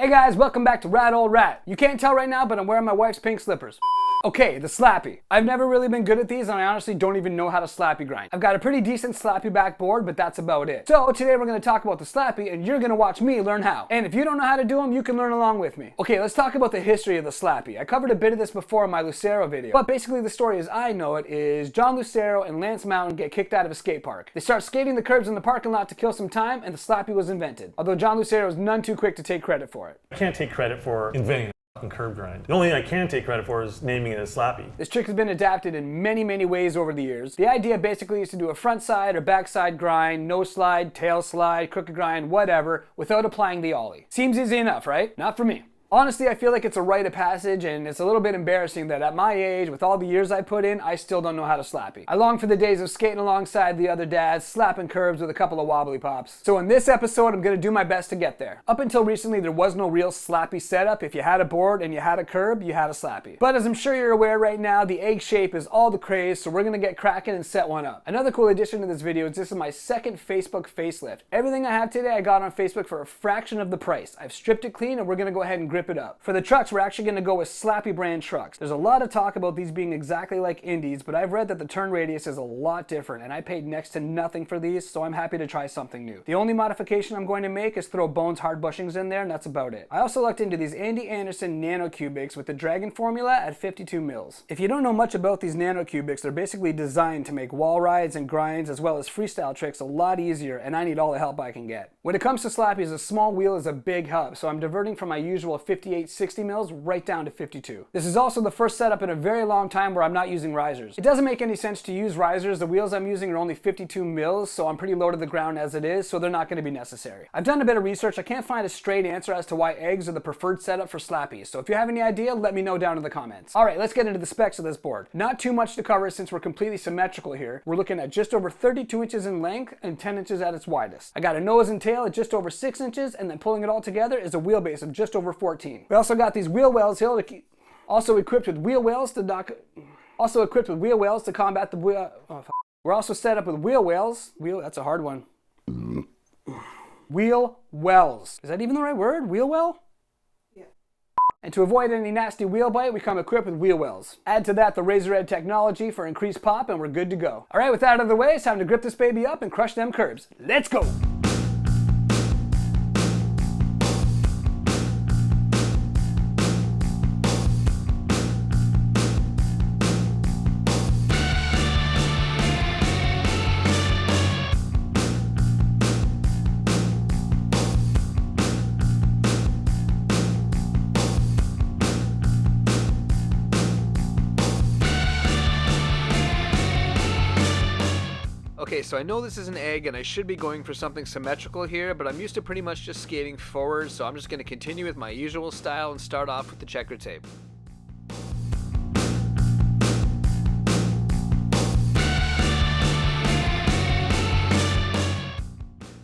Hey guys, welcome back to Rat Old Rat. You can't tell right now, but I'm wearing my wife's pink slippers. Okay, the Slappy. I've never really been good at these, and I honestly don't even know how to Slappy grind. I've got a pretty decent Slappy backboard, but that's about it. So today we're going to talk about the Slappy, and you're going to watch me learn how. And if you don't know how to do them, you can learn along with me. Okay, let's talk about the history of the Slappy. I covered a bit of this before in my Lucero video, but basically the story as I know it is John Lucero and Lance Mountain get kicked out of a skate park. They start skating the curbs in the parking lot to kill some time, and the Slappy was invented. Although John Lucero is none too quick to take credit for it. I can't take credit for inventing curb grind. The only thing I can take credit for is naming it a Slappy. This trick has been adapted in many ways over the years. The idea basically is to do a front side or back side grind, no slide, tail slide, crooked grind, whatever, without applying the ollie. Seems easy enough, right? Not for me. Honestly, I feel like it's a rite of passage, and it's a little bit embarrassing that at my age, with all the years I put in, I still don't know how to Slappy. I long for the days of skating alongside the other dads, slapping curbs with a couple of wobbly pops. So in this episode, I'm gonna do my best to get there. Up until recently, there was no real Slappy setup. If you had a board and you had a curb, you had a Slappy. But as I'm sure you're aware right now, the egg shape is all the craze, so we're gonna get cracking and set one up. Another cool addition to this video is this is my second Facebook facelift. Everything I have today, I got on Facebook for a fraction of the price. I've stripped it clean, and we're gonna go ahead and grip it up. For the trucks, we're actually going to go with Slappy brand trucks. There's a lot of talk about these being exactly like Indies, but I've read that the turn radius is a lot different, and I paid next to nothing for these, so I'm happy to try something new. The only modification I'm going to make is throw Bones hard bushings in there, and that's about it. I also looked into these Andy Anderson nano cubics with the Dragon formula at 52 mils. If you don't know much about these nano cubics, they're basically designed to make wall rides and grinds as well as freestyle tricks a lot easier, and I need all the help I can get. When it comes to Slappies, a small wheel is a big help, so I'm diverting from my usual 58-60 mils right down to 52. This is also the first setup in a very long time where I'm not using risers. It doesn't make any sense to use risers. The wheels I'm using are only 52 mils, so I'm pretty low to the ground as it is, so they're not going to be necessary. I've done a bit of research. I can't find a straight answer as to why eggs are the preferred setup for Slappies, so if you have any idea, let me know down in the comments. Alright, let's get into the specs of this board. Not too much to cover since we're completely symmetrical here. We're looking at just over 32 inches in length and 10 inches at its widest. I got a nose and tail at just over 6 inches, and then pulling it all together is a wheelbase of just over 14. We also got these wheel wells here to keep, also equipped with wheel wells to combat the wheel. We're also set up with wheel wells. That's a hard one. Wheel wells. Is that even the right word? Wheel well? Yeah. And to avoid any nasty wheel bite, we come equipped with wheel wells. Add to that the razor edge technology for increased pop, and we're good to go. All right, with that out of the way, it's time to grip this baby up and crush them curbs. Let's go. Okay, so I know this is an egg and I should be going for something symmetrical here, but I'm used to pretty much just skating forward, so I'm just going to continue with my usual style and start off with the checker tape.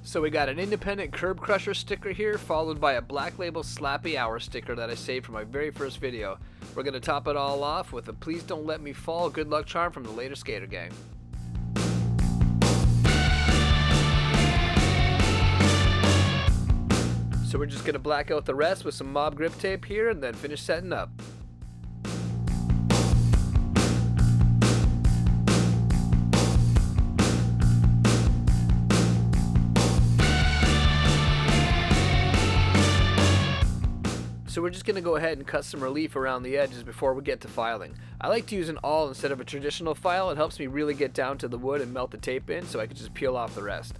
So we got an independent curb crusher sticker here, followed by a black label Slappy hour sticker that I saved for my very first video. We're going to top it all off with a please don't let me fall good luck charm from the Later Skater Gang. So we're just going to black out the rest with some mob grip tape here and then finish setting up. So we're just going to go ahead and cut some relief around the edges before we get to filing. I like to use an awl instead of a traditional file. It helps me really get down to the wood and melt the tape in so I can just peel off the rest.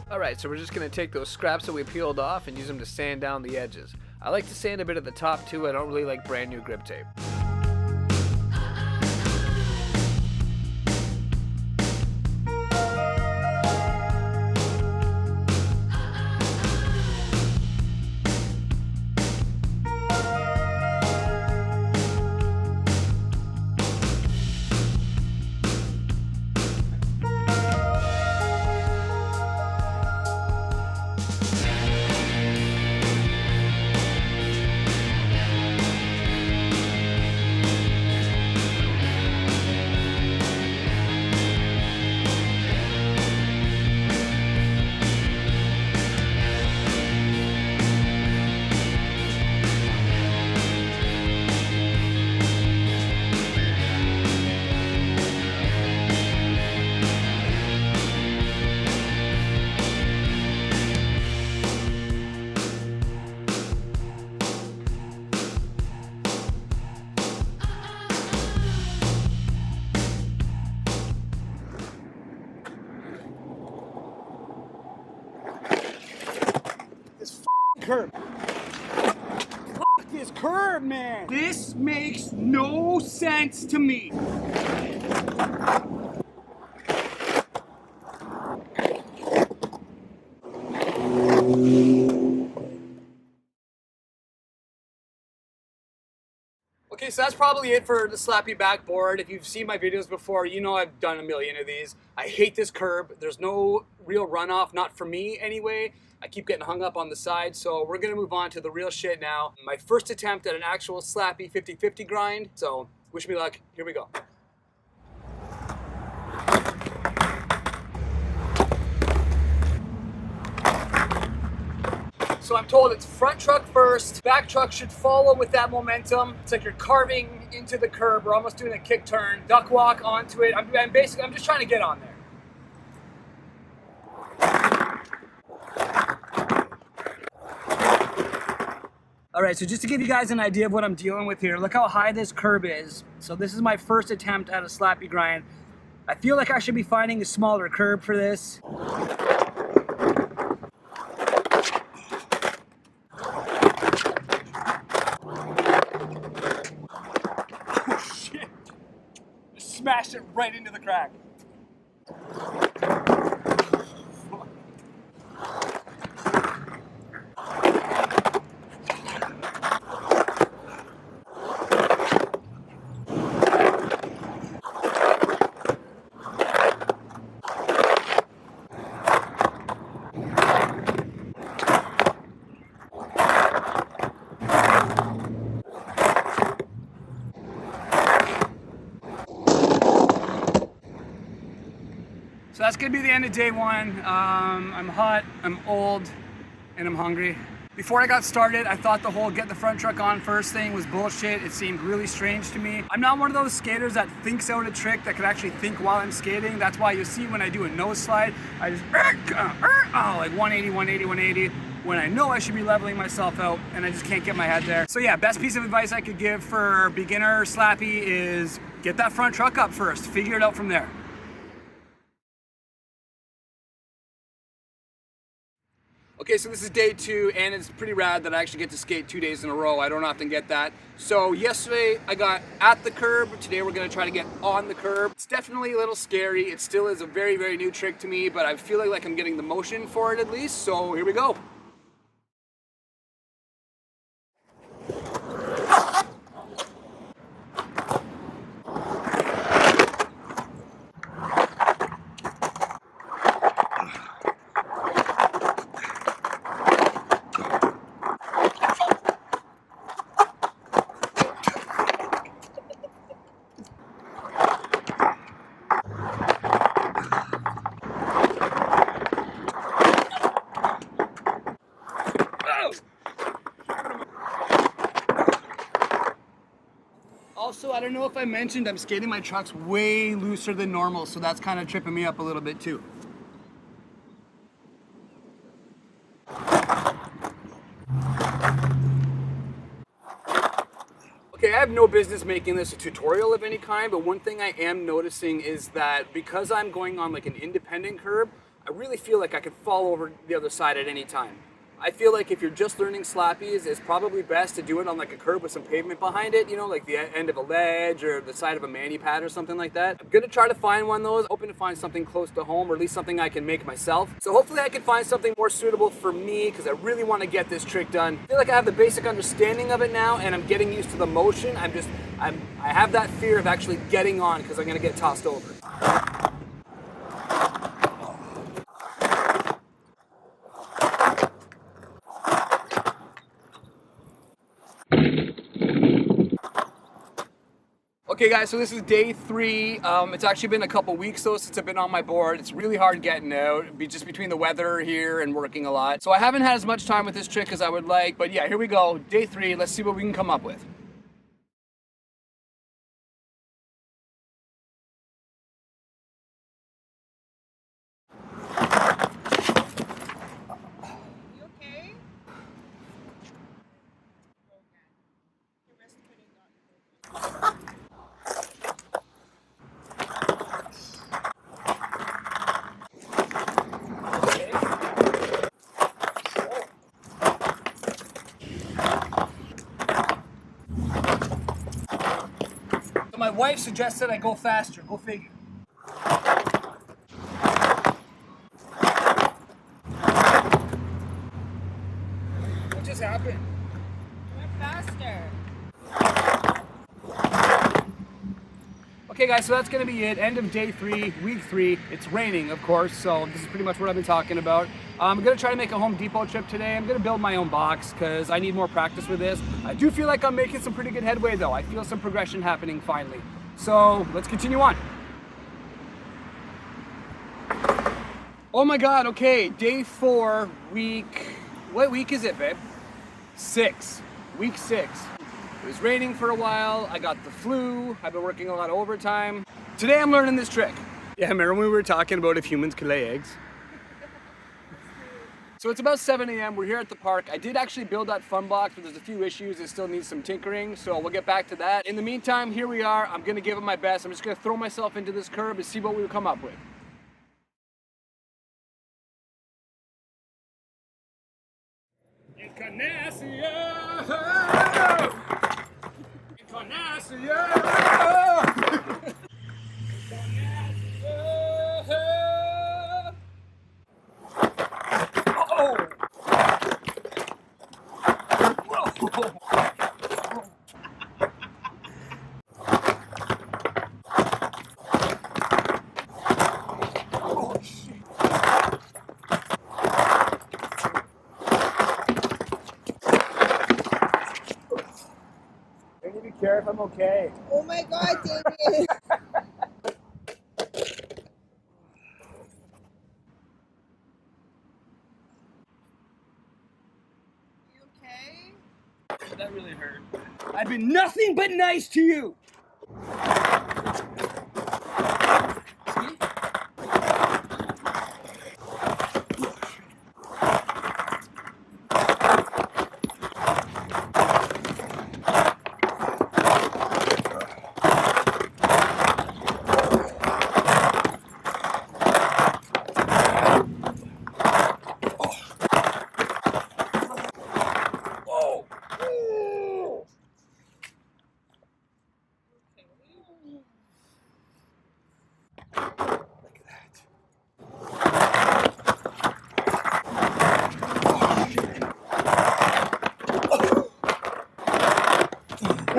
Alright, so we're just going to take those scraps that we peeled off and use them to sand down the edges. I like to sand a bit at the top too. I don't really like brand new grip tape. curb. Fuck this curb, man. This makes no sense to me. Okay, so that's probably it for the Slappy backboard. If you've seen my videos before, you know I've done a million of these. I hate this curb. There's no real runoff, not for me anyway. I keep getting hung up on the side, so we're gonna move on to the real shit now. My first attempt at an actual Slappy 50-50 grind, so wish me luck. Here we go. So I'm told it's front truck first, back truck should follow with that momentum. It's like you're carving into the curb. We're almost doing a kick turn, duck walk onto it. I'm just trying to get on there. All right, so just to give you guys an idea of what I'm dealing with here, look how high this curb is. So this is my first attempt at a Slappy grind. I feel like I should be finding a smaller curb for this. Smashed it right into the crack. So that's gonna be the end of day one. I'm hot, I'm old, and I'm hungry. Before I got started, I thought the whole get the front truck on first thing was bullshit. It seemed really strange to me. I'm not one of those skaters that thinks out a trick that could actually think while I'm skating. That's why you see when I do a nose slide, I just like 180, 180, 180. When I know I should be leveling myself out and I just can't get my head there. So yeah, best piece of advice I could give for beginner Slappy is get that front truck up first. Figure it out from there. Okay, so this is day two, and it's pretty rad that I actually get to skate 2 days in a row. I don't often get that. So yesterday I got at the curb. Today we're gonna try to get on the curb. It's definitely a little scary. It still is a very, very new trick to me, but I feel like I'm getting the motion for it at least. So here we go. Also, I don't know if I mentioned, I'm skating my trucks way looser than normal, so that's kind of tripping me up a little bit too. Okay, I have no business making this a tutorial of any kind, but one thing I am noticing is that because I'm going on like an independent curb, I really feel like I could fall over the other side at any time. I feel like if you're just learning slappies, it's probably best to do it on like a curb with some pavement behind it, you know, like the end of a ledge or the side of a mani pad or something like that. I'm gonna try to find one of those, hoping to find something close to home or at least something I can make myself. So hopefully I can find something more suitable for me because I really want to get this trick done. I feel like I have the basic understanding of it now and I'm getting used to the motion. I have that fear of actually getting on because I'm gonna get tossed over. Okay guys, so this is day three. It's actually been a couple weeks though since I've been on my board. It's really hard getting out, just between the weather here and working a lot. So I haven't had as much time with this trick as I would like, but yeah, here we go. Day three, let's see what we can come up with. You okay? wife suggested I go faster. Go figure. What just happened? Went faster. Okay guys, so that's gonna be it. End of day 3, week 3. It's raining, of course, so this is pretty much what I've been talking about. I'm gonna try to make a Home Depot trip today. I'm gonna build my own box because I need more practice with this. I do feel like I'm making some pretty good headway though. I feel some progression happening finally. So let's continue on. Oh my God, okay, day 4, what week is it, babe? 6, week 6. It was raining for a while, I got the flu, I've been working a lot of overtime. Today I'm learning this trick. Yeah, remember when we were talking about if humans could lay eggs? So it's about 7 a.m., we're here at the park. I did actually build that fun box, but there's a few issues, it still needs some tinkering, so we'll get back to that. In the meantime, here we are, I'm gonna give it my best. I'm just gonna throw myself into this curb and see what we come up with. I need to be careful, I'm okay. Oh my God, David. You okay? That really hurt. I've been nothing but nice to you. See?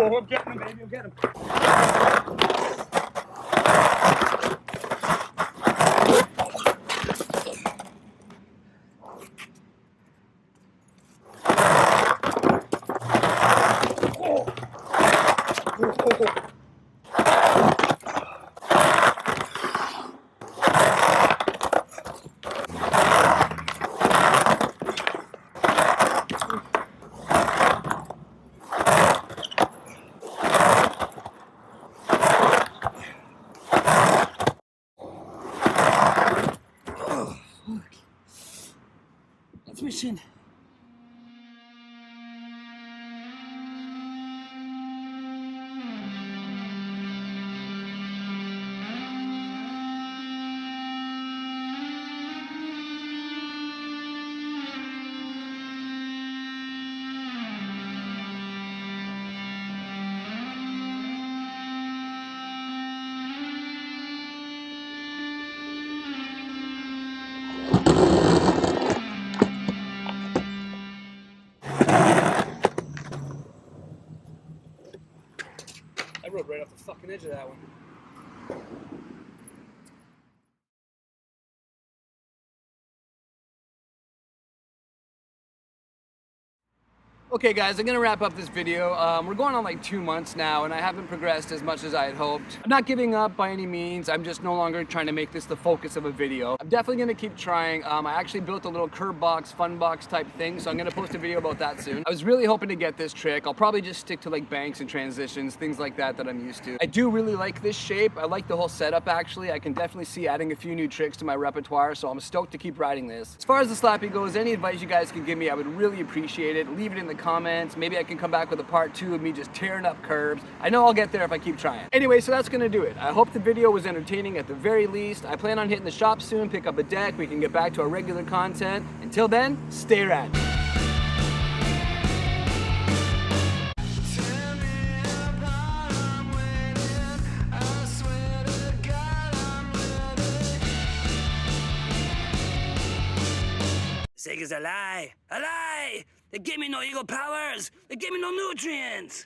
Oh, I'm getting him, baby, I'm getting him. That's my shin. I rode right off the fucking edge of that one. Okay guys, I'm gonna wrap up this video. We're going on like 2 months now and I haven't progressed as much as I had hoped. I'm not giving up by any means. I'm just no longer trying to make this the focus of a video. I'm definitely gonna keep trying. I actually built a little curb box, fun box type thing, so I'm gonna post a video about that soon. I was really hoping to get this trick. I'll probably just stick to like banks and transitions, things like that I'm used to. I do really like this shape. I like the whole setup actually. I can definitely see adding a few new tricks to my repertoire, so I'm stoked to keep riding this. As far as the Slappy goes, any advice you guys can give me, I would really appreciate it. Leave it in the comments. Maybe I can come back with a part 2 of me just tearing up curbs. I know I'll get there if I keep trying. Anyway, so that's gonna do it. I hope the video was entertaining at the very least. I plan on hitting the shop soon, pick up a deck, we can get back to our regular content. Until then, stay rad. mistake is a lie. A lie! They gave me no eagle powers! They gave me no nutrients!